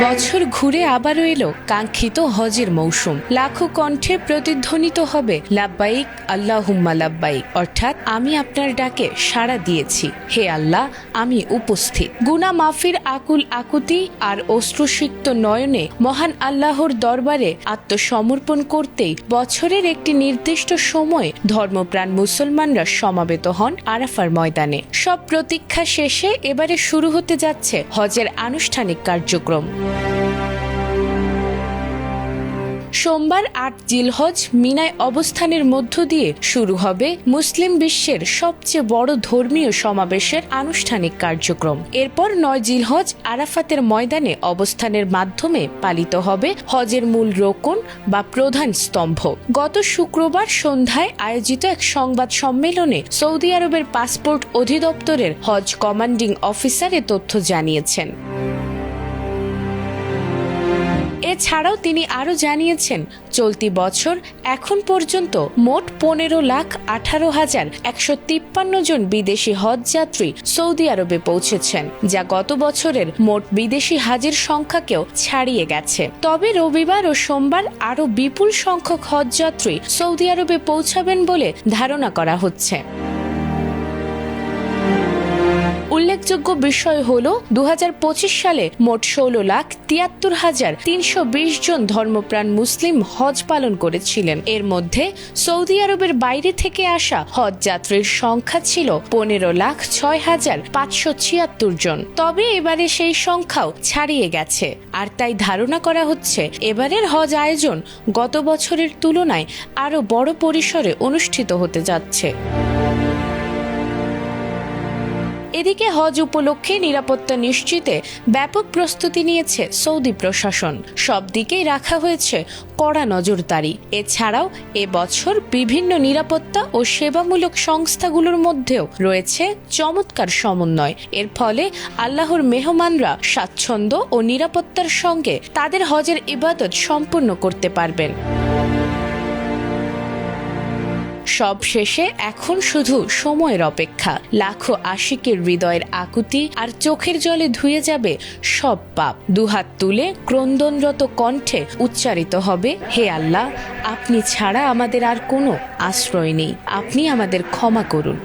বছর ঘুরে আবারও এলো কাঙ্ক্ষিত হজের মৌসুম। লাখো কণ্ঠে প্রতিধ্বনিত হবে লাব্বাইক আল্লাহুম্মা লাব্বাইক, অর্থাৎ আমি আপনার ডাকে সাড়া দিয়েছি, হে আল্লাহ আমি উপস্থিত। গুনাহ মাফির আকুল আকুতি আর অশ্রুসিক্ত নয়নে মহান আল্লাহর দরবারে আত্মসমর্পণ করতেই বছরের একটি নির্দিষ্ট সময় ধর্মপ্রাণ মুসলমানরা সমাবেত হন আরাফার ময়দানে। সব প্রতীক্ষা শেষে এবারে শুরু হতে যাচ্ছে হজের আনুষ্ঠানিক কার্যক্রম। সোমবার ৮ জিলহজ মিনায় অবস্থানের মধ্য দিয়ে শুরু হবে মুসলিম বিশ্বের সবচেয়ে বড় ধর্মীয় সমাবেশের আনুষ্ঠানিক কার্যক্রম। এরপর ৯ জিলহজ আরাফাতের ময়দানে অবস্থানের মাধ্যমে পালিত হবে হজের মূল রোকন বা প্রধান স্তম্ভ। গত শুক্রবার সন্ধ্যায় আয়োজিত এক সংবাদ সম্মেলনে সৌদি আরবের পাসপোর্ট অধিদপ্তরের হজ কমান্ডিং অফিসার এ তথ্য জানিয়েছেন। এছাড়াও তিনি আরও জানিয়েছেন, চলতি বছর এখন পর্যন্ত মোট ১৫,১৮,১৫৩ জন বিদেশি হজ যাত্রী সৌদি আরবে পৌঁছেছেন, যা গত বছরের মোট বিদেশি হাজির সংখ্যাকেও ছাড়িয়ে গেছে। তবে রবিবার ও সোমবার আরও বিপুল সংখ্যক হজ যাত্রী সৌদি আরবে পৌঁছাবেন বলে ধারণা করা হচ্ছে। উল্লেখযোগ্য বিষয় হল ২০২৫ সালে মোট ১৬,৭৩,৩২০ জন ধর্মপ্রাণ মুসলিম হজ পালন করেছিলেন। এর মধ্যে সৌদি আরবের বাইরে থেকে আসা হজ যাত্রীর সংখ্যা ছিল ১৫,০৬,৫৭৬ জন। তবে এবারে সেই সংখ্যাও ছাড়িয়ে গেছে, আর তাই ধারণা করা হচ্ছে এবারের হজ আয়োজন গত বছরের তুলনায় আরও বড় পরিসরে অনুষ্ঠিত হতে যাচ্ছে। এদিকে হজ উপলক্ষে নিরাপত্তা নিশ্চিতে ব্যাপক প্রস্তুতি নিয়েছে সৌদি প্রশাসন। সব দিকেই রাখা হয়েছে কড়া নজরদারি। এছাড়াও এবছর বিভিন্ন নিরাপত্তা ও সেবামূলক সংস্থাগুলোর মধ্যেও রয়েছে চমৎকার সমন্বয়। এর ফলে আল্লাহর মেহমানরা স্বাচ্ছন্দ্য ও নিরাপত্তার সঙ্গে তাদের হজের ইবাদত সম্পূর্ণ করতে পারবেন। সব শেষে এখন শুধু সময়ের অপেক্ষা। লাখো আশিকের হৃদয়ের আকুতি আর চোখের জলে ধুয়ে যাবে সব পাপ। দুহাত তুলে ক্রন্দনরত কণ্ঠে উচ্চারিত হবে, হে আল্লাহ আপনি ছাড়া আমাদের আর কোনো আশ্রয় নেই, আপনি আমাদের ক্ষমা করুন।